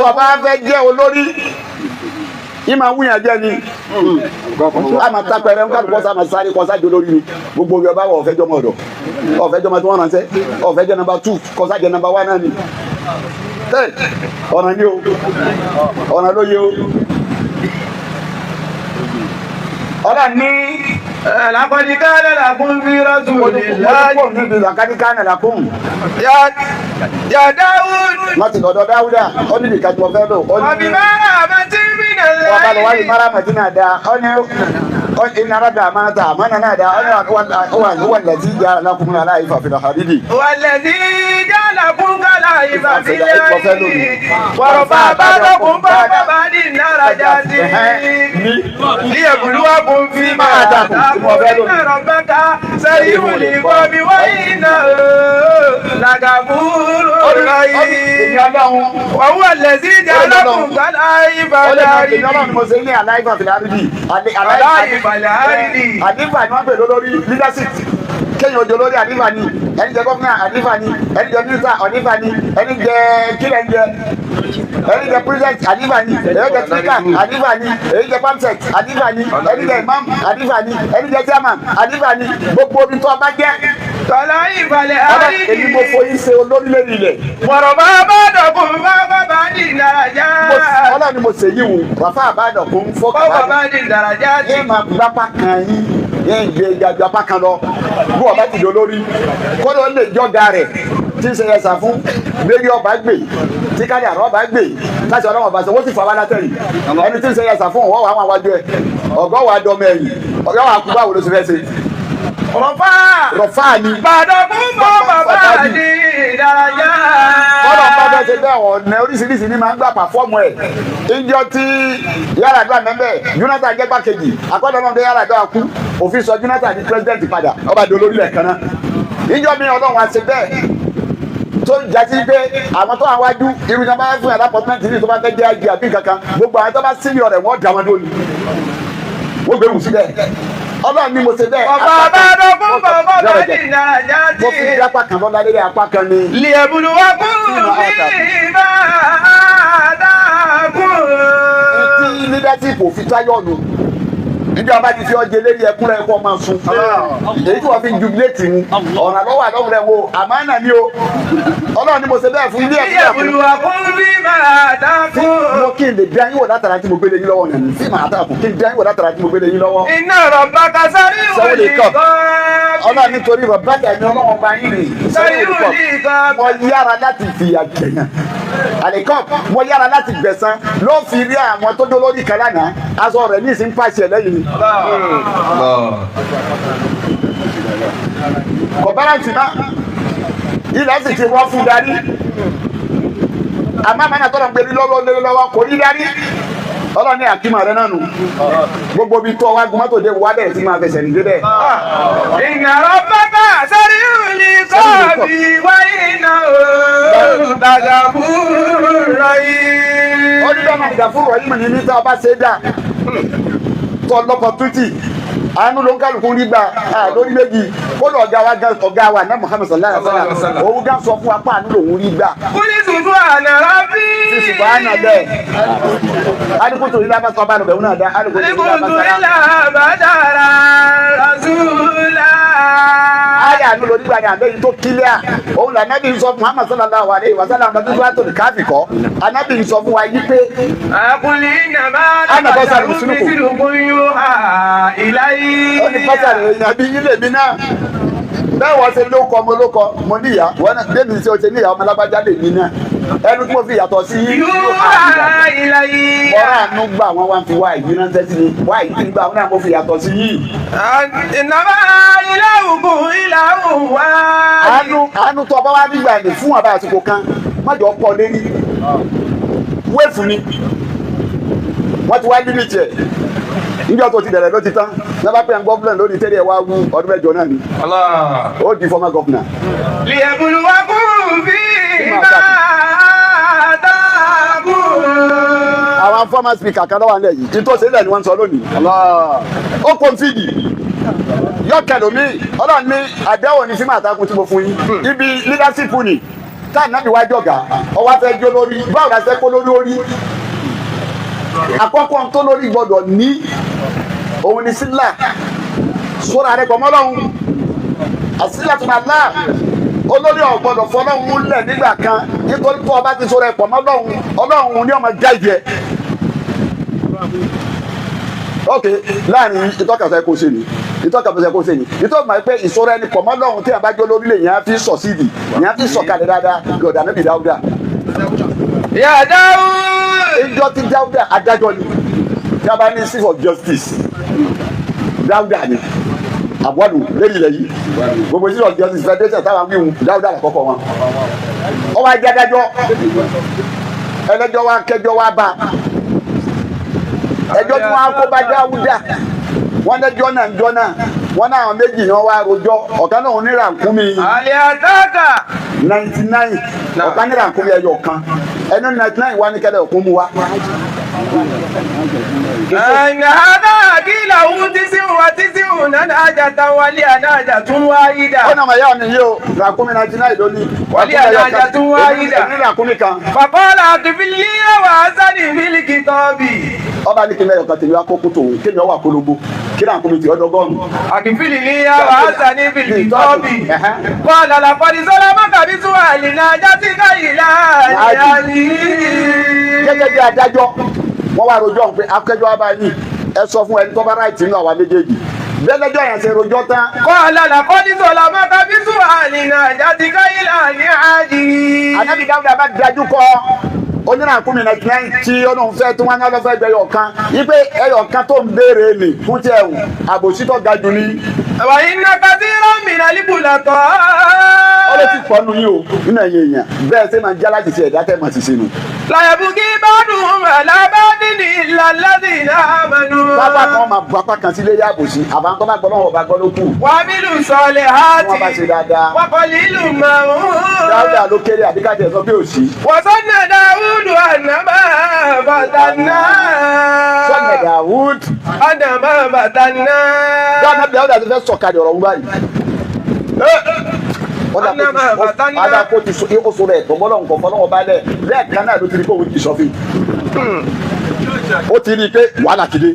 tó bá fẹ́ jẹ́ olórí yìí máa wúyàn jẹ́ ni a máa ta pẹrẹ nǹkan kọ́ sá máa sáré kọ́ sá jẹ́ olórí ni gbogbo yorùbá wọ ọ̀fẹ́ jọmọ ọ̀dọ̀ ọ̀fẹ́ jọmọ tí wọ́n ránṣẹ́ ọ̀fẹ́ jẹ́ nọ́mbà 2 kọ́ sá jẹ́ nọ́mbà 1 náà ni ọ̀nà ni o ọ̀nà ló yẹ o ọ̀nà ní laqad kana lakum fi rasulillahi ya Dawud wọ́n ti lọ́dọ̀ Dáúdà ó ní ìka tí wọ́n fẹ́ lò ó ní ọ̀bí máa bá tí ń bí nàlẹ́ wọ́n bá lọ wáyé mara màdínà dá ó ní iná rádà máa ta àmọ́nà náà dá ó wà lẹ́tí ìjà alákùnrin aláìfà fìlà àrídì والذي جعلكم خلائف في الأرض ورفع بعضكم فوق بعض درجات ليبلوكم فيما آتاكم إن ربك سريع العقاب وإنه لغفور رحيم وهو الذي جعلكم خلائف àdìfà ni wọ́n pè lórí leadership kéèyàn ojú olórí àdìfà ni ẹni jẹ gómìnà àdìfà ni ẹni jẹ mínísítà àdìfà ni ẹni jẹ kílẹ̀ ń jẹ ẹni jẹ president àdìfà ni ẹni jẹ speaker àdìfà ni ẹni jẹ pamsec àdìfà ni ẹni jẹ imam àdìfà ni ẹni jẹ chairman àdìfà ni gbogbo omi tó ọba jẹ. tọ́lá ìbàlẹ̀ àrídì èmi mo foyín ṣe olórí lórí ilẹ̀. wọ̀rọ̀ bá dọ̀kun bá ní ìdárayá. ọlọ́run ni mo ṣe yí wò rafa àbádọ̀kun fọ́kàn bá ní ìdárayá. yé máa gbapá kan yín yé ń gbé ìgbàgbọ́ apá kan lọ bí wọ́n bá ti di olórí kódà ó lè jọ́ga rẹ̀ tí ń ṣe ẹ̀sà fún gbérí ọba gbè tí kájà ọba gbè láti ọlọ́wọ́n ọba sọ wọ́n sì fọ abálátẹ̀yìn ẹni tí ń ṣe ẹ̀sà fún ọwọ́ àwọn àwájú ẹ̀ ọgọ́ wa dọ́mọ ẹ̀yìn ọgọ́ wa kú báwo ló ṣe fẹ́ ṣe. rọ̀fà ni. bàdọ̀kún bọ́ bàbá ní ìdárayá. bọ́lá bá bẹ́ẹ̀ ṣe bẹ́ẹ̀ ọ̀nà oríṣiríṣi ni máa ń gbà pàfọ́ọ̀mù ẹ̀ ìjọ tí Yar'Adua mẹ́mbẹ́ Jonathan jẹ́ gbàkejì akọ́dọ̀ náà dé Yar'Adua kú òfin sọ Jonathan di president padà ọba di olórí ẹ̀ kan náà ìjọ mi ọlọ́run á ṣe bẹ́ẹ̀ tó jásí pé àwọn tó wà wájú irú ìjọba bá fún yàrá apọ́tmẹ́ntì ní tó bá fẹ́ jẹ́ àjẹ àbí kankan gbogbo àwọn tó bá sílẹ̀ ọ̀rẹ́ wọ́n dà wọn lónìí wọ́n gbé wù síbẹ̀ ọlọ́run ni mo ṣe bẹ́ẹ̀. ọba àbádọ́kún bàbá bá ní ìdárayá tí. mo fi apá kan lọ́la lórí apá kan ni. liyabluwakum fima atakum. tí leadership òfin táyọ̀ nù nígbà bá ti fi ọjẹ lérí ẹkún rẹ kó máa sun èyí tí wọ́n fi jubilate mu ọ̀nà lọ́wọ́ àdọ́wọ́ rẹ wo àmánà ni o ọlọ́run ni mo ṣe bẹ́ẹ̀ fún ilé ẹ̀kọ́ liyabluwakum fima atakum. mo kí n lè bí ayé wò látara tí mo gbélé yín lọ́wọ́ yẹn fí màá tàkùn kí n bí ayé wò látara tí mo gbélé yín lọ́wọ́. inna rabbaka sari'ul iqab. ọlọ́run nítorí bàbá mi ọlọ́run bá yín rè sari'ul iqab. mo yára láti fìyà jẹ̀yàn àlèkọ́ mo yára láti gbẹ̀san ló fi rí àwọn tó dó lórí kan lánàá aṣọ rẹ̀ ní ìsìn pàṣẹ lẹ́yìn kò báráǹtì náà ilẹ̀ sì ti wọ́n fún darí àmọ́ àmọ́ àtọ́nà gbé lọ́wọ́ kò rí darí ọlọ́run ní àkímọ̀ rẹ náà nù gbogbo bí tó wá gbọmọ́tò dé wá bẹ̀rẹ̀ sí máa fẹsẹ̀ nìdé bẹ́ẹ̀. inna rabbaka sari'ul iqabi wa innahu lagafurur rahim. ó ní bẹ́ẹ̀ máa gàfúrò yìí mọ̀ ní níta ọba ṣe é dà tó lọ́pọ̀ tútì àánú ló ń kálukú rí gbà lórí méjì kó lọ ọ̀gá wa náà Muhammad sallallahu alaihi wasallam òun gá sọ fún wa pé àánú lòun rí gbà. kúlí tuntun àná rábí. ti ṣùgbọ́n àná bẹ́ẹ̀ alikutu ilé abá sọ bá lọ bẹ̀rù náà dá alikutu ilé abá dára rasúlá. ayé àánú lórí gbà ní àbẹ́yìn tó kílíà òun là nábì ń sọ fún Muhammad sallallahu alaihi wasallam àmọ́ tó tó lè káfí kọ́ anábì ń sọ fún wa yí pé. àkùnlé nàbà dàgbà mísìlùkún yóò hà ìláyé. ó ní pásítọ̀ èèyàn bí yín lèmi náà bẹ́ẹ̀ wọ́n ṣe lóko ọmọ olóko mo níyà wọ́n náà bẹ́ẹ̀ mi ṣe o ṣe níyà ọmọ alábàjá lèmi náà ẹnu tí mo fi yàtọ̀ sí yín. yóò hà ìláyé. wọ́n àánú gbà wọ́n wá fi wá ìyí náà tẹ́sí ni wá ìyí tí gbà wọ́n náà mo fi yàtọ̀ sí yín. ìnáwó ilé ògùn ilé ògùn wá. àánú tó ọba wa nígbà ní fún àbá àsìkò kan má jọ pọ̀ lé ní wéèfù ni wọ́n ti wá límìtì ẹ̀ níjọ́ tó ti bẹ̀rẹ̀ ló ti tán ní bá pẹ́ gọ́fúnà lórí tẹ́lẹ̀ wá wú ọdún mẹ́jọ náà ni ó di former governor. liyabluwakum fima atakum. àwọn former speaker kan lọ́wọ́ nílẹ̀ yìí ìtòsí ilẹ̀ ni wọ́n ń sọ lónìí. ó kó n fìdí yọ kẹlòmí ọlọ́run ní àdéhùn ní sí màá takun tí mo fún yín ibi leadership ni tá ànábì wá jọ̀gá ọwọ́ afẹ́ jó lórí báwo la fẹ́ kó lórí orí àkọ́kọ́ tó lórí gbọ́dọ̀ ní òun ni sílà sóra rẹ̀ pọ̀ mọ́lọ́hún àsílà tó máa lá olórí ọ̀gbọ́dọ̀ fọlọ́hún lẹ̀ nígbà kan nítorí tó ọba ti sóra rẹ̀ pọ̀ mọ́lọ́hún ọlọ́hún ni ọmọ gáìdì ẹ̀ ok láàrin ìtọ́kasẹ̀ kò ṣe ni ìtọ́kasẹ̀ kò ṣe ni ìtọ́kasẹ̀ máa pé ìṣòro ẹni pọ̀ mọ́lọ́hún tí a bá jó lórí lè yẹn á fi sọ̀ síìdì yẹn á fi sọ̀kalẹ̀ dáadáa gọ̀dà níbi Dáúdà. Ya Dáúdà. ìjọ ti Dáúdà adájọ́ ni tí a bá ní chief of justice Dáúdà ni àbọ̀dù lórí ilẹ̀ yìí gbogbo chief of justice federation táwọn wíwù Dáúdà lákọ̀ọ́kọ́ wọn. ó wá jẹ́ adájọ́ ẹlẹ́jọ́ wa kẹjọ́ wa bá ẹjọ́ tí wọ́n á kó bá Dáúdà wọ́n lẹ́jọ́ náà ń jọ́ náà wọ́n náà àwọn méjì náà wá rojọ́ ọ̀kan náà ní ràkúnmí Àlẹ́ àtàkà. 99 ọ̀kan ní ràkúnmí ẹyọ kan ẹnu 99 wá ní kẹ́lẹ́ òkú mu wá. Ẹ̀nà àdá àkílà òun tísíhùn náà àjàtà wálé àdájà tún wáyé dà. ó nà mà yá mi yé o ràkúnmí 99 lónìí. Wálé àdájà tún wáyé dà. ní ràkúnmí kan. Fàkọ́lá àtúfilí ẹwà sani mílíkì tọ́bì. ọba ní kí n lẹ́yọ̀ kan tèmi wá kókó tòun kí ni ọwọ́ àkólógbó kí ràkúnmí ti ọdọgọ́rùn. Àkìfìlì ní ẹwà sani mílíkì tọ́bì. Kọ́lá làkọ́dí sọ́lá mọ́kàbí tún àlè náà jásí káyìlá àyàlí. gẹ́gẹ́ bí adájọ́ wọ́n wá rojọ́ pé akẹ́jọ́ wa bá yìí ẹ sọ fún ẹni tó bá ráìtì nínú àwa méjèèjì bẹ́lẹ́jọ́ yẹn ṣe rojọ́ tán. Kọ́lá làkọ́dí sọ́lá mọ́kàbí tún àlè náà jásí káyìlá àyàlí. Ànábì Dáúdà bá dájú kọ onírànkúnmi 99 tí ọlọ́run fẹ́ tí wọ́n ní ọlọ́fẹ́ gbẹ ẹyọ̀kan wípé ẹyọ̀kan tó ń béèrè lè fún tiẹ̀ hù àbòsítọ́ ga jù ní. Ẹ̀wà iná kàtí rọ́mìnà líbùlà tọ́. ó lè ti pọ̀ nù yín o nínú ẹ̀yìn èèyàn bẹ́ẹ̀ ṣe máa ń jálá jìṣẹ́ ẹ̀dá tẹ̀ mọ̀ sí sínú. Láyàbùkí bá dùn àlábádì ní ìlàládì ìlàmánú. pápá kan máa bu apá kan sílé yá àbòsí àbáńkọ́ bá gbọ́ lọ́wọ́ bá gbọ́ ló kù. Wà á bílù sọ̀lẹ̀ hàtì. wọ́n bá ṣe dáadáa. Wà kọ́ lílù màrún. Dáúdà ló kéré àbíkájẹ sọ pé òsì. Wàsánà Dáúdù ànàmà bàtànà. sọ́nà Dáúd. Ànàmà bàtànà. Dáúdà ti fẹ́ sọ̀kalẹ̀ ọ̀rọ̀ wúwá yìí. Ada ko ti so e so rẹ to bọlọ nǹkan fọlọ́wọ́ bá lẹ̀ lẹ́ẹ̀kan náà ló ti rí pé òun ti sọ́fìn. ó ti rí i pé wàhálà ti dé.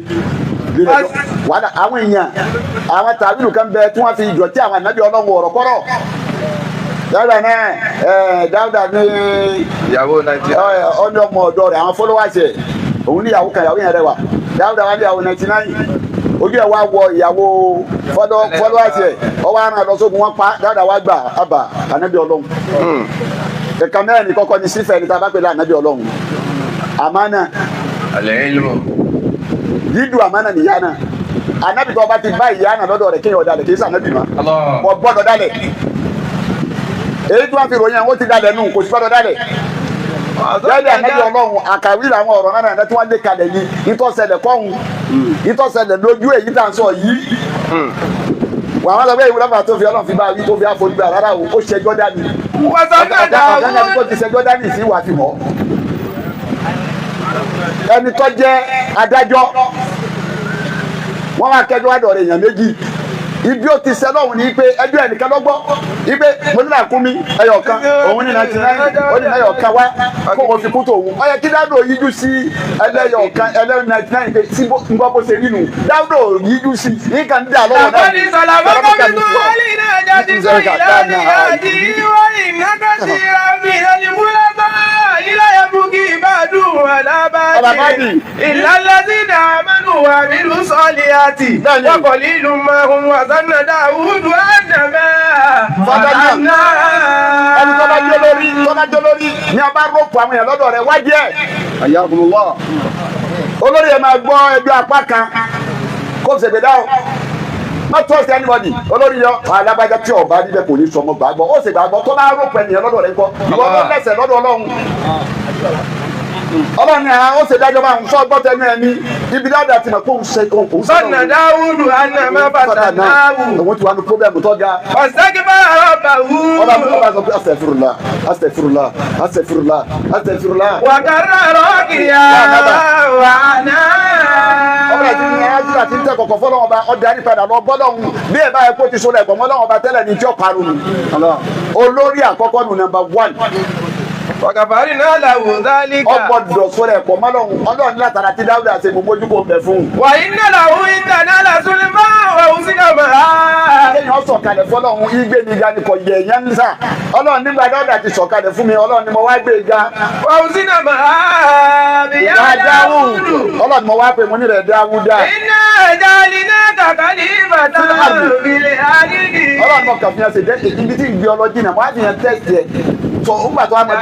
wàhálà àwọn èèyàn àwọn tàbílù kan bẹ tí wọ́n fi ìdọ̀tí àwọn ànábì Ọlọ́run ọ̀rọ̀ kọ́rọ̀. Dáúdà náà Dáúdà ní ìyàwó Nàìjíríà. ọ̀nà ọmọ ọ̀dọ́ rẹ̀ àwọn followers ẹ̀ òun ní ìyàwó kan ìyàwó yẹn rẹwà Dáúdà wá ní ìyàwó 99 ojú ẹ̀ wá wọ ìyàwó followers ẹ̀ ọwọ́ àrùn àlọ́sọ́gun wọn pa Dáúdà wá gbà àbà ànábì Ọlọ́run ẹ̀ka mẹ́rin ní kọ́kọ́ ní sífẹ̀ ní tábà pẹ̀lú ànábì Ọlọ́run àmánà dídú àmánà nìyá náà ànábì tó bá ti bá ìyá náà lọ́dọ̀ rẹ̀ kéèyàn dalẹ̀ kì í sànábì má wọ́n gbọ́dọ̀ dalẹ̀ èyí tí wọ́n fi ròyìn àwọn ó ti dalẹ̀ nù kò sí gbọ́dọ̀ dalẹ̀ lẹ́yìn ànábì Ọlọ́run àkàwé làwọn ọ̀rọ̀ náà tí wọ́n lé kalẹ̀ ní ìtọ́sẹ̀lẹ̀ kọ́hún ìtọ́sẹ̀lẹ̀ lójú èyí tá à ń sọ yìí wà wọn sọ pé ìwúrọ̀ bá tó fi Ọlọ́run fi bá wí tó fi àfojú bá rárá o ó ṣẹjọ́ dání ọ̀gá tó ti ṣẹjọ́ dání sí wà fi mọ́ ẹni tó jẹ́ adájọ́ wọ́n wá kẹjọ́ wádọ̀ rẹ̀ èèyàn méjì ibi ó ti sẹ́ lọ́hùn ní pé ẹjọ́ ẹnìkan lọ́gbọ́ ipe mo ní ràkúnmí ẹyọ̀kan òun ní 99 ó ní ẹyọ̀kan wá kó wọn fi kú tó òun ó yẹ kí Dáúdà yíjú sí ẹlẹ́yọ̀kan ẹlẹ́yọ̀ 99 pé sí ngbọ́ bó ṣe rí nù Dáúdà yíjú sí nǹkan dà lọ́wọ́ náà. Àkọ́ni sọ̀lá bọ́kọ́ mi tún wálé náà jáde sọ ìlànà àjí wọ́n ìnáka sí rámi ẹnìmúlẹ̀ bá ìláyà bùkì ìbádùn alábàdì ìlàlásí dàmánù wà nínú sọ́ọ̀lì àti wọ́kọ̀ lílu mahun wàsánà Dáúdù àdàmà fọdọ́nà ẹni tó bá jẹ́ lórí ní a bá rọ́pò àwọn èèyàn lọ́dọ̀ rẹ̀ wájú ẹ̀ àyàkùnlọ́ olórí ẹ̀ máa gbọ́ ẹgbẹ́ apá kan kó ṣègbè dáhùn má trust anybody olórí yọ alábàjá tí ọba níbẹ̀ kò ní sọmọ gbàgbọ́ ó sì gbàgbọ́ tó bá rọ́pò ènìyàn lọ́dọ̀ rẹ̀ kọ́ ìwọ tó lẹ́sẹ̀ lọ́dọ̀ Ọlọ́run Ọlọ́run ni àwọn ó ṣe dájọ́ bá ń sọ gbọ́tẹ́ ní ẹni ibi Dáúdà ti mọ̀ pé òun ṣe òun ṣe sọ̀nà Dáúdù ànàmà bàtànàwù òun ti wà ní pọ́blẹ́mù tó ga ọ̀sẹ́kí bá ọba wù. ọba sọ pé astagfirullah astagfirullah astagfirullah astagfirullah. wàkàrà rọ́ọ̀kìyà wà náà. ọba yẹn ti ní ayájú àti ní tẹkọ̀kọ̀ fọlọ́wọ́n ọba ọdẹ ànípadà lọ bọ́lọ́hún bí ẹ̀ báyìí kó ti sọ lẹ́kọ̀ọ́ mọ́lọ́wọ́n ọba tẹ́lẹ̀ ní tí ó parun nù. olórí àkọ́kọ́ nù number 1. Wàkàfàrí náà làwù dálíkà. ọgbọ́dọ̀ sọ̀rọ̀ ẹ̀kọ́ mọ́lọ́hún ọlọ́run látara tí Dáúdà ṣe gbogbo ojú kò bẹ̀ fún un. Wà iná làwù ìdáná làsúlẹ̀ máa wà ó sí kàmá. kéèyàn sọ̀kalẹ̀ fọlọ́hún igbe ní ga ni kò yẹ ẹ̀yán ní sà ọlọ́run nígbà Dáúdà ti sọ̀kalẹ̀ fún mi ọlọ́run ni mo wá gbé ga. Wà ó sí kàmá. Bìyà Dáwùdù. ọlọ́run mo wá pè mo ní rẹ̀ Dáúdà. Iná ìdálí náà kàkálí bàtà òbílẹ̀ àdídì. ọlọ́run mo kàn fi hàn sí dẹ́ ibi tí ìgbé ọlọ́jì náà wọ́n á fi hàn tẹ́sì ẹ̀ sọ nígbà tó wà máa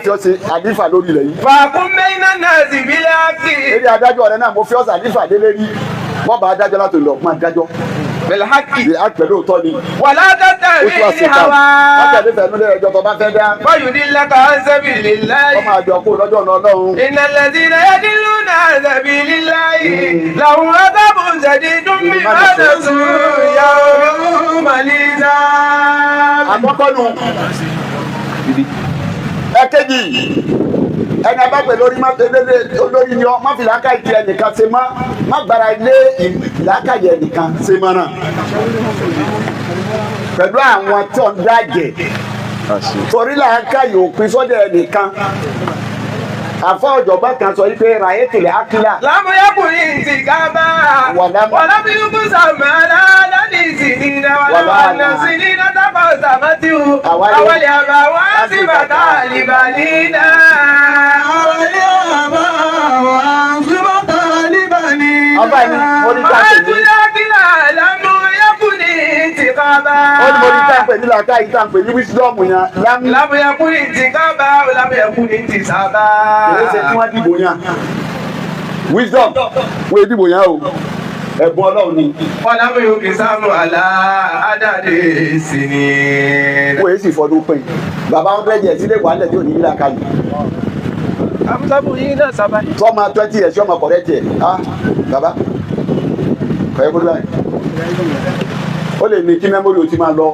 tó àdífà lórí rẹ̀ yìí. Fàkúnmẹ́ iná náà sì bílẹ̀ ákì. eré adájọ́ rẹ̀ náà mo fi ọ̀sà àdífà délé rí wọ́n bá adájọ́ láti lọ máa dájọ́. Bẹ̀lẹ̀ hákì. bí a pẹ̀lú òótọ́ ni. Wà látàtà rí ìhàwá. látàdé fẹ̀mí lé ẹjọ́ tó bá fẹ́ dá. Báyù ní lẹ́ka ṣẹ́bì líláyì. ọmọ àjọ kó lọ́jọ́ náà lọ́hùn. Iná lẹ́sí náà yẹ kí ló náà ṣẹ́bì líláyì. Làwọn adábò ṣẹ̀dí dún mí ọ̀dọ̀ sùn yàwó màlíza. àkọ́kọ́ nu ẹ̀kejì ẹni abágbé lórí olórí ni ọ má fi làákàyè ti ẹnìkan ṣe má gbára lé làákàyè ẹnìkan ṣe mọ́ náà pẹ̀lú àwọn tó ń dájẹ́ torí làákàyè òpin sọ́dọ̀ ẹnìkan àfọ ọ̀jọ̀gbọ́n kan sọ wípé ràyè tìlẹ̀ ákílà. Lámúyẹ́kùnrin ti kábà. Wàlábíyúkú sàmàlà lálẹ́ ìsìnìdá wàlá nàṣìnìdá tábà sàmátìwò. Àwọlẹ̀ àbá wá sí bàtà àlìbàlínà. Àwọlẹ̀ àbá wá sí bàtà àlìbàlínà. ọba ẹni mo ní ká pè ní. Àtúnyẹ́ ákílà lámúyẹ́kùnrin ti kábà. ó ní mo ní ká pè ní làákàyè tá à ń pè ní wíṣídọ́ọ̀mù yẹn. Lámúyẹ́kùnrin ti kábà lámúyẹ́kùnrin ti sábà. Ṣe tí wọ́n dìbò yàn wisdom wọ́n dìbò yàn o ẹ̀bùn Ọlọ́run ni. Ọlámi òkè sáàmù àlá àdáde sí ni. wọ́n èsì fọdún pin bàbá 100 years sílé wàhálẹ̀ tí ò ní ilé àkàlù. Àmúsábù yìí náà sábà. sọ́mọ 20 years sọ́mọ kọ̀rẹ́ tiẹ̀ bàbá kọ̀yẹ́ kó láì. ó lè ní kí mẹ́mórì o ti máa lọ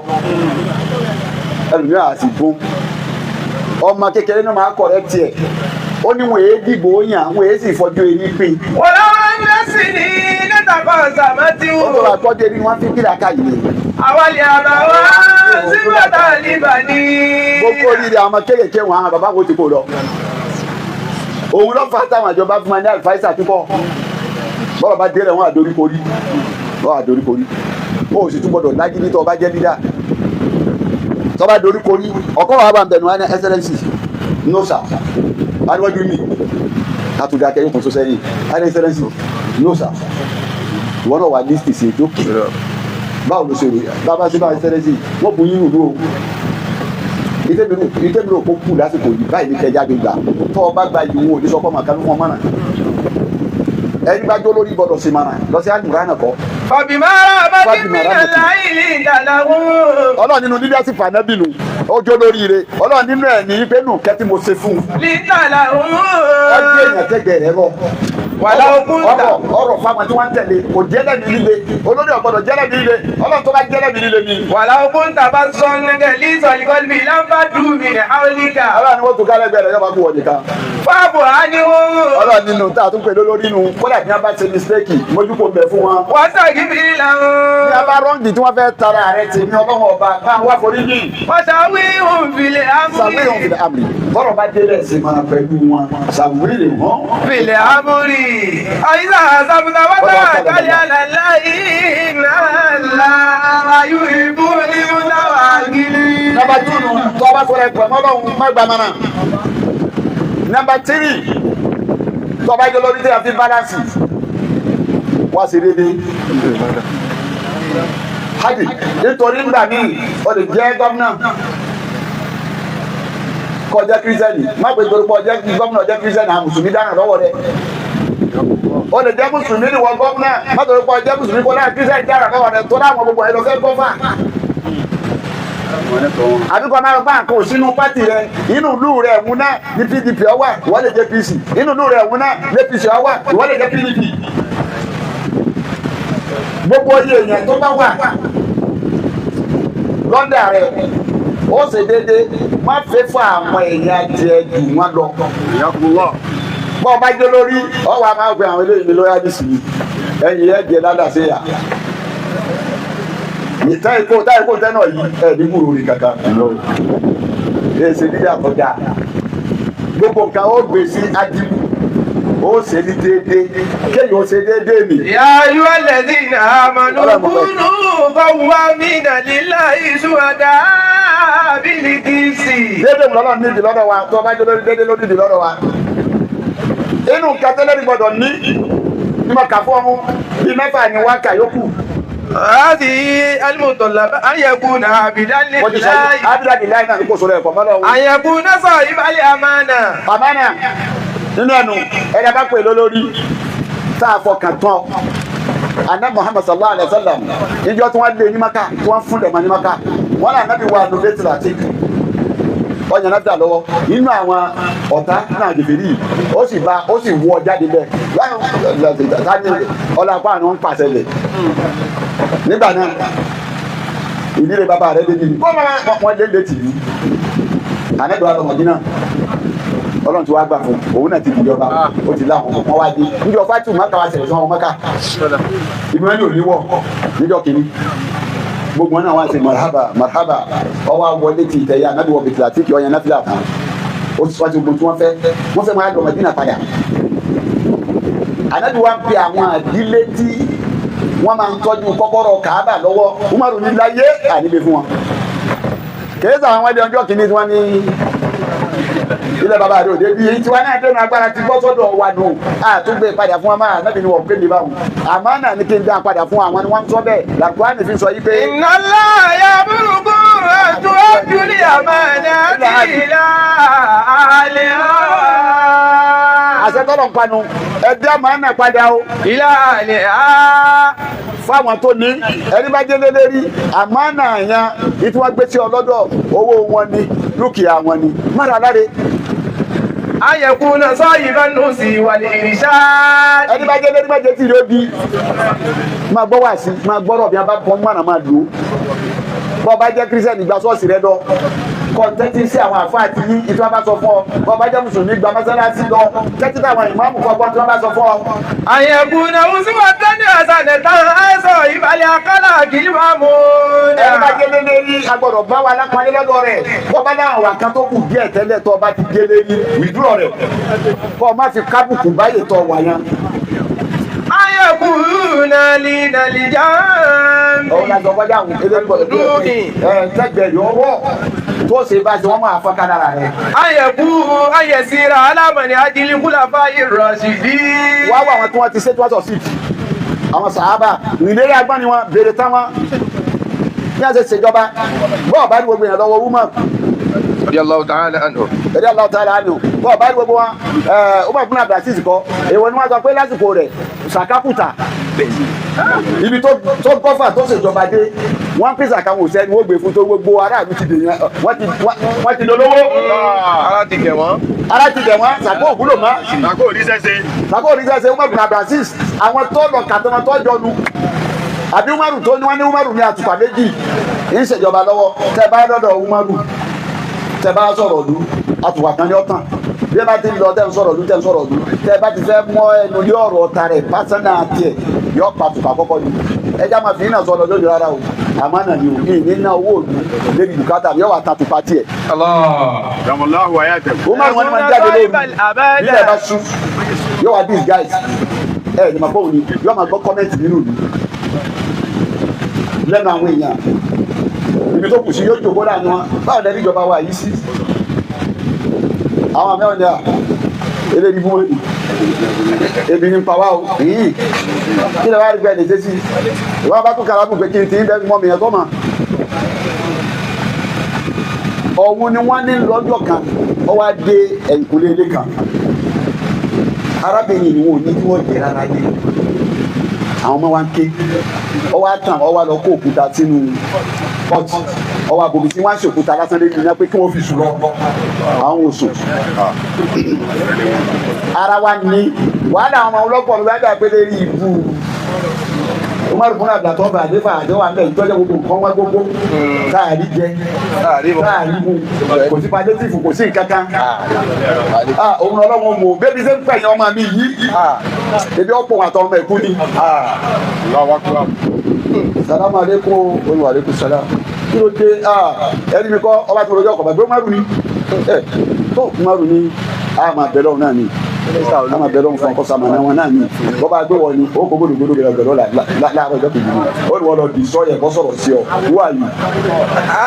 ẹlòmíràn àti fún ọmọ kékeré náà máa kọ̀rẹ́ tiẹ̀. ó ní wọn èé dìbò yàn wọn èé sì fọjú eyín pín. Wọ́n láwọn ń lẹ́sì ní níta kan sàmátìwò. ó lọ́wọ́ àtọ́jú ẹni wọ́n fi kíra ká yìí. Àwọlẹ̀ àbá wá sí bàtà àlìbàní. gbogbo oríire àwọn kéékèèké wọn àwọn bàbá wo ti kó lọ. òun ló fà táwọn àjọba fún wa ní àlùfáìsà púpọ̀ bọ́lá bá délẹ̀ wọn àdoríkorí ó sì tún gbọdọ̀ lágídí tó bá jẹ́ lídà tó bá doríkorí ọkọ̀ wà bá ń bẹ̀rù wọn ní excellency no sir adéwájú mi látúndà kẹyìn kan sọsẹ yìí adé excellency no sir ìwọ náà wà ní stèsì ètò báwo ló ṣe rò bàbá sí bá excellency wọ́n bu yín nùdú o ìtẹ́bìrì òpó kù lásìkò yìí báyìí ní kẹjá gbégbá tó o bá gba ìwọ̀n òní sọ́kọ́ màkà ló wọn mọ́nà ẹni bá jó lórí gbọdọ̀ sí mara lọ sí àdúrà náà kọ́. Fàbímárà bá ti fi láì lè dàláwó. Ọlọ́run nínú leadership ànábìnú ó jó lóríire Ọlọ́run nínú ẹ̀ ní pé nù kẹ́tí mo ṣe fún un. Lè dàláwó. Ọjọ́ èèyàn tẹ́gbẹ̀ẹ́ rẹ̀ rọ. Wàlá ogun ta. Ọ̀rọ̀ fáwọn tí wọ́n ń tẹ̀lé kò jẹ́lẹ̀ mi líle olórí ọ̀gbọ́dọ̀ jẹ́lẹ̀ mi líle Ọlọ́run tó bá jẹ́lẹ̀ mi líle ni. Wàlá ogun ta bá sọ nígbà lísọ̀ ìkọlùmí lámbàdù mi ní Áwọ̀líkà. Ọlọ́run ni wọ́n tún kálẹ̀ gbẹ̀rẹ̀ yọba kú wọ̀ nìkan. Fáàbù á ní wọ́n. Ọlọ́run nínú tá a tún pè lórí nu kódà bí wọ́n bá ṣe mistake mójú kò bẹ̀ fún wọn. Wọ́n sàgí mi làwọn. Bí a bá rọ́ǹdì tí wọ́n fẹ́ tara rẹ̀ tì ní Ọlọ́run ọba bá wá forí yìí. Wọ́n sàwí òun fìlẹ̀ àmúrí. Sàwí òun fìlẹ̀ àmúrí. Bọ́rọ̀ bá délẹ̀ sí máa pẹ̀lú wọn. Sàwí lè wọ́n. Fìlẹ̀ àmúrí. Àyíṣà àṣàbùsà wọ́n tà kálí àlàlá yìí nàlá. Ayú ìbú ní Mùsàwá gírí. Nọ́mbà 2 nù tó bá sọ̀rọ̀ ẹ̀pẹ̀ mọ́lọ́hún má gbà mọ́nà. Nọ́mbà 3 tó bá jẹ́ lórí tí a fi bálánsì. Wá sí dédé. Hajj nítorí ńgbà míì o lè jẹ́ gómìnà kọjá kírísítẹ́nì má pè torí pọ̀ jẹ́ gómìnà jẹ́ kírísítẹ́nì àwọn mùsùlùmí dáná lọ́wọ́ rẹ̀. O lè jẹ́ mùsùlùmí ni wọ́n gómìnà má torí pọ̀ jẹ́ mùsùlùmí kọ́ náà kírísítẹ́nì dáná lọ́wọ́ rẹ̀ tó dáwọn gbogbo ẹ̀ lọ fẹ́ gọ́fà. Àbíkọ́ máa bá àkó sínú pátì rẹ̀ inú ìlú rẹ̀ mú náà ní PDP ọwà ìwọ́n lè jẹ́ PC inú ìlú rẹ̀ mú náà ní APC ọwà ìwọ́n lè jẹ́ PDP. Gbogbo iye èèyàn tó bá wà lọ́dà rẹ̀ ó ṣe déédéé má fẹ́ fún àwọn èèyàn jẹ jù wọn lọ. Bọ́ ọ bá jẹ́ lórí ọwọ́ a máa gbé àwọn eléyìí ní lọ́yà ní sí ẹ̀yìn ẹ̀ jẹ́ ládàá sí yà. táyì kó tẹ́ náà yìí ẹ̀ ní gbúrò rí kankan lọ èsì níyà kọjá gbogbo nǹkan ó gbé sí ajínigbó ó ṣe ní déédéé kéèyàn ó ṣe déédéé mi. Ya ayyuhalladhina amanu kunu qawwamina lillahi shuhada'a bil qisti. déédéé mu lọ́dọ̀ nídìí lọ́dọ̀ wa tó o bá jẹ́ lórí déédéé ló nídìí lọ́dọ̀ wa. inú kẹtẹ́lẹ́rì gbọ́dọ̀ ní ma kà fún ọmú bí mẹ́fà ni wá kà yókù. هذه المطلبة أن يكون عبدا wọ́n ti sọ لله abidjan láì náà ní kò sọ̀rọ̀ ẹ̀kọ́ mọ́lọ́ أن يكون صاحب الأمانة. àmánà nínú ẹnu ẹ̀dá bá pè lólórí tá a fọkàn tán anabi Muhammad sallallahu alayhi wa sallam níjọ́ tí wọ́n lé ní maka tí wọ́n fún dẹ̀mọ́ ní maka wọ́n náà nábì wà lóde tí láti ọ̀yàn náà dà lọ́wọ́ nínú àwọn ọ̀tá náà jẹ̀fẹ̀rí ó sì wọ́ jáde bẹ́ẹ̀ láti ọlọ́pàá àwọn ń pàṣẹ lẹ̀ nígbà náà ìdílé bàbá rẹ̀ débi ní wọ́n lé létí yìí anabi wà lọ́mọdé náà ọlọ́run ti wá gbà fún òun náà ti di ìjọba ó ti láwọn wọn wá dé níjọ fátì mọ́kà wá ṣẹlẹ̀ sọ́wọ́n mọ́kà ìbí wọn ní òní wọ̀ níjọ kìíní gbogbo wọn náà wá ṣe marhaba ọwọ́ wọlé ti ìtẹ̀yà náà wọ bìtìlá tí kì ọ̀yàn náà fi là tán ó ti sọ́ọ́ ti gbogbo tí wọ́n fẹ́ máa lọ Mádínà padà ànábì wa ń pe àwọn àdílé tí wọ́n máa ń tọ́jú kọ́kọ́rọ́ Káàbà lọ́wọ́ Umaru ní láyé àníbẹ̀ fún wọn kèé sàwọn wọ́n dé ọjọ́ kìíní tí wọ́n ní ilé bàbá rẹ òde bíi tiwa náà dẹnu agbára ti gbọ́ sọ́dọ̀ wa nù àtúgbè padà fún wa máa nábì ni wọ́n pè mí báwọn àmọ́ náà ní kí n dá padà fún àwọn ni wọ́n ń sọ bẹ́ẹ̀ làkúránì fi sọ yí pé. Inna Allaha ya'murukum an tu'addu al-amanati ila ahliha. àṣẹ tọ́lọ̀ ń panu ẹ̀dá máa ń nà padà o. Ila ahliha. fáwọn tó ní ẹni bá jẹ́ lélẹ́rí àmọ́ náà yan ìtí wọ́n gbé sí ọlọ́dọ̀ owó wọn ni dúkìá wọn ni mára láre. An yakuna sahiban nusi wal irshad. ẹni bá jẹ́ lélẹ́rí bá jẹ́ tí ìlú bí máa gbọ́ wá sí máa gbọ́rọ̀ bí a bá pọ́n mọ́nà máa lò ó bọ́ bá jẹ́ kírísítẹ́nì gba ṣọ́ọ̀ṣì rẹ lọ kọ́ńtẹ́tì sí àwọn àfáà tí ìtí wọ́n bá sọ fún ọ bọ́ bá jẹ́ mùsùlùmí gba mọ́sálásí lọ tẹ́tí táwọn ìmáàmù kọ́kọ́ tí wọ́n bá sọ fún ọ. An yakuna uswatan hasanatan sahibal akhlaqil mahmuda. ẹni bá jẹ́ lélẹ́rí agbọ́dọ̀ bá wa lápá lọ́dọ̀ rẹ̀ bọ́ bá dáhùn wà kan tó kù díẹ̀ tẹ́lẹ̀ tó bá ti jẹ́ lérí wìdúrọ̀ rẹ̀ kọ́ ọ má fi kábùkù báyìí tó wà yan. An yakuna linal jambi. ọ̀hún la sọ fọ́jà àwọn eléyìí gbọ́dọ̀ tó yẹ tẹ́gbẹ̀rẹ̀ ọwọ́ tó ṣe bá ṣe wọ́n máa fọ́ kánára rẹ̀. An yasira ala manhajil khulafa'ir rashidin. wá wá àwọn tí wọ́n ti ṣe tí wọ́n sọ sí àwọn sàhábà ìlérí agbọ́n ni wọ́n béèrè táwọn ní àṣẹ ṣèjọba bọ́ọ̀ bá ní gbogbo èèyàn lọ́wọ́ Umar Radiyallahu ta'ala anhu. ẹ̀rí Allahu ta'ala anhu bọ́ọ̀ bá ní gbogbo wọn Umar ibn Abdulaziz kọ́ èèwọ̀ ni wọ́n sọ pé lásìkò rẹ̀ sàkákùtà ibi tó gọ́fà tó ṣèjọba dé wọ́n pèsè àkàwọn òṣèlú wọ́n gbé fún tó gbogbo aráàlú ti dè yẹn wọ́n ti dolówó. Ara ti kẹ̀ wọ́n. ara ti dẹ̀ wọ́n sàkó òwúlò mọ́. Sàkó òrìṣẹ́ṣe. sàkó òrìṣẹ́ṣe Umar ibn Abdulaziz àwọn tó lọ kàtọ́nà tó jọnu àbí Umaru tó ní wọ́n ní Umaru ní àtùpà méjì ń ṣèjọba lọ́wọ́ tẹ́ bá dọ́dọ̀ Umaru tẹ́ bá sọ̀rọ̀ ọdún àtùpà kan ní ọ̀tàn bí ẹ bá ti lọ tẹ́ ń sọ̀rọ̀ ọdún tẹ́ ń sọ̀rọ̀ ọdún tẹ́ bá ti fẹ́ mọ ẹnu lé ọ̀rọ̀ ọ̀tà rẹ̀ pásánà tiẹ̀ yọ pàtùpà kọ́kọ́ ni ẹja máa fi iná sọ̀rọ̀ lójú rárá o àmọ́ náà ni o ní iná owó òdu lébi bùkátà yọ wà tàtùpà tiẹ̀. Ramallahu ayatahu. Umaru wọn ni wọn jáde lóru nílẹ̀ bá sún yọ wà these guys ẹ ní ma gbọ́ òní yọ máa gbọ́ kọ́mẹ́ntì nínú ìlú lẹ́nu àwọn èèyàn ibi tó kù sí yóò jòkó láàánú wọn báwo lẹ́ni ìjọba wa yìí sí àwọn àmì ọ̀nà eléyìí fún wọn ebi ní pàwá o yìí kí lè wá rí bẹ́ẹ̀ lè ṣe sí ìwọ́n bá tún kàrà bù pé kí n ti ń bẹ́ẹ̀ mọ́ mi yẹn tó mà ọ̀hun ni wọ́n ní lọ́jọ́ kan ó wá dé ẹ̀yìnkùlé ilé kan arábìnrin ni wọn ò ní kí wọ́n jẹ rárá yé àwọn ọmọ wa ń ké ọ wá tàn ọ wá lọ kó òkúta sínú pọ́ọ̀tì ọ wá bomi tí wọ́n á ṣe òkúta lásán lé nìyẹn pé kí wọ́n fi sùn lọ àwọn oṣù ara wa ní wàhálà àwọn ọmọ ọlọ́pàá ló bá dà pé lérí ìbú Umaru fúnra àgbà tó bá àdéfà àjọwà mẹ́rin tọ́jọ́ gbogbo nǹkan wá gbogbo káàrí jẹ káàrí mu kò sí palliative kò sí nǹkankan òun ọlọ́wọ́ mọ̀ bébí ṣe ń pẹ̀yìn ọmọ mi yìí ebi ọ̀pọ̀ àtọ̀ ọmọ ẹ̀kú ni salamu aleykum wa aleykum salam kí ló dé ẹni mi kọ́ ọba tó lọ́jọ́ ọkọ̀ bàbá Umaru ni tó Umaru ni a máa bẹ̀ lọ́wọ́ náà ni a máa bẹ̀ lọ́wọ́ fún ọkọ̀ sàmànà wọn náà ni bọ́ bá gbé wọ ni ó kó gbódògbódò bẹ̀rẹ̀ láàárọ̀ ọjọ́ kejì ni ó ní wọ́n lọ di sọ́yẹ̀ kọ́ sọ̀rọ̀ sí ọ wúwà yìí.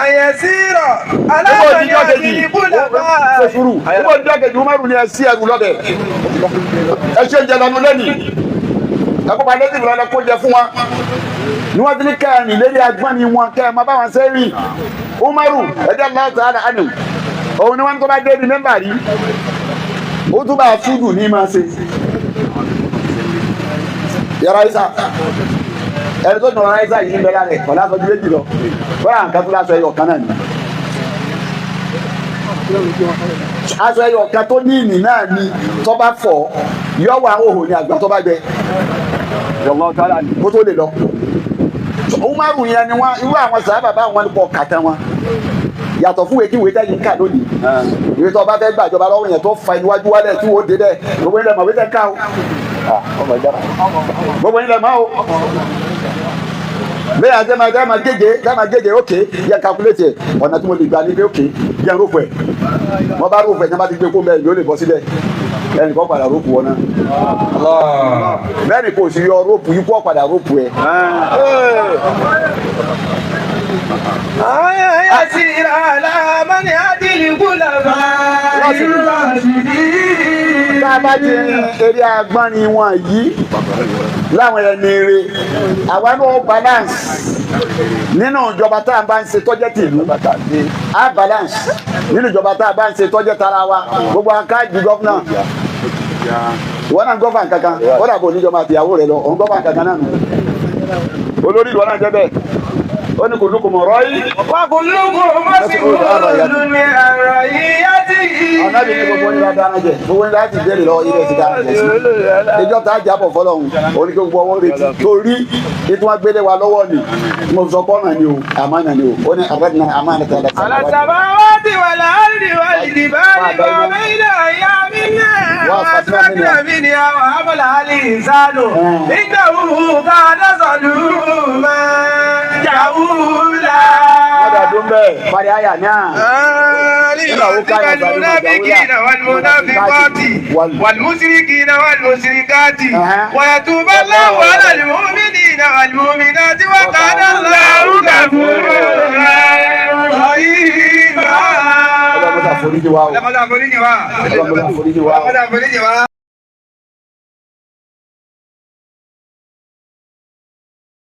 àyẹ̀sírọ̀ alábàáyé àdìbùdà bá ṣe sùúrù ó ní ọjọ́ kejì Umaru ni ẹ sí ẹrù lọ́bẹ̀ ẹ ṣe jẹ lọ́nu lẹ́nìí ẹkọba lẹsìn ìlànà kó jẹ fún wa ni wọn ti ní kẹrin lérí agbọn ni wọn kẹ ẹ máa bá wọn sẹyìn Umaru ẹdí aláwọsàn àdá ànú òun ni wọn tó bá dé ibi mẹmbà rí ó tún bá a túdù ní máa ṣe yàrá isa ẹni tó nọrọ isa yìí ń bẹ lára ẹ kọ lásán ju méjì lọ bọ́lá nǹkan tó lásán ẹyọ kan náà ni aṣọ ẹyọ kan tó ní ìní náà ni tó bá fọ yọ wà òhò ní àgbà tó bá gbẹ kó tó lè lọ. Umaru yẹn ni wọn irú àwọn sábà bá wọn kọ kàtà wọn yàtọ̀ fún wèé kí wèé tẹ́yìn ká lónìí ìwé tó bá fẹ́ gbàjọba lọ́wọ́ yẹn tó fa iwájú wálẹ̀ tí wọ́n dé bẹ́ẹ̀ gbogbo ilẹ̀ mọ̀ wí tẹ́ ká o gbogbo ilẹ̀ mọ̀ o bẹ́ẹ̀ àti dáma gègé òkè yẹ kakulétì ẹ̀ ọ̀nà tí mo lè gbà níbi òkè yẹ rúfù ẹ̀ wọ́n bá rúfù ẹ̀ tí wọ́n bá ti gbé kó bẹ́ẹ̀ yóò lè bọ́ síbẹ̀ ẹnì kan padà rúfù wọn náà bẹ́ẹ̀ ni kò sí yọ rúfù yìí kó padà rúfù ẹ̀. àyẹ̀sírọ̀ alábàáyé àdìbùdà bá tá a bá ti eré agbọ́nrin wọn yìí láwọn ẹni rè àwa náà balance nínú ìjọba tá a bá ń ṣe tọ́jẹ́ tìlú a balance nínú ìjọba tá a bá ń ṣe tọ́jẹ́ tara wa gbogbo akáàdì gọ́fúnà ìwọ náà gọ́fà kankan ó dàbò oníjọba àtìyàwó rẹ lọ òun gọ́fà kankan náà nù olórí ìwọ náà jẹ́ bẹ́ẹ̀ ó ní kùlùkùn mọ̀rọ̀ yìí. wà kùlùkùn mọ́síkùn ní ọ̀rọ̀ yìí á ti yìí. ọ̀nà bí ní gbogbo ní dáná jẹ gbogbo ní láti délé lọ ilé ti dáná jẹ sí ìjọ tá a jábọ̀ fọlọ́hún òní kí gbogbo ọwọ́ retí torí ètò wọn gbélé wa lọ́wọ́ ni mo sọ pọ́nà ni o àmánà ni o ó ní abẹ́dínà àmánà tí a dá sí. àlàsàbà wá ti wà láàrin wà ìdìbò àdìbò bẹ́ẹ̀ni àyà mi náà wà sọ́kìnà mi ni àwọn abọ́là àlè ìsánù nígbà wù ká dọ́sọ̀dù máa jáwù. Ada dumbe pada ayat náà. المنافقين والمنافقات والمشركين والمشركات ويتوب الله على المؤمنين والمؤمنات وكان الله غفورا رحيما.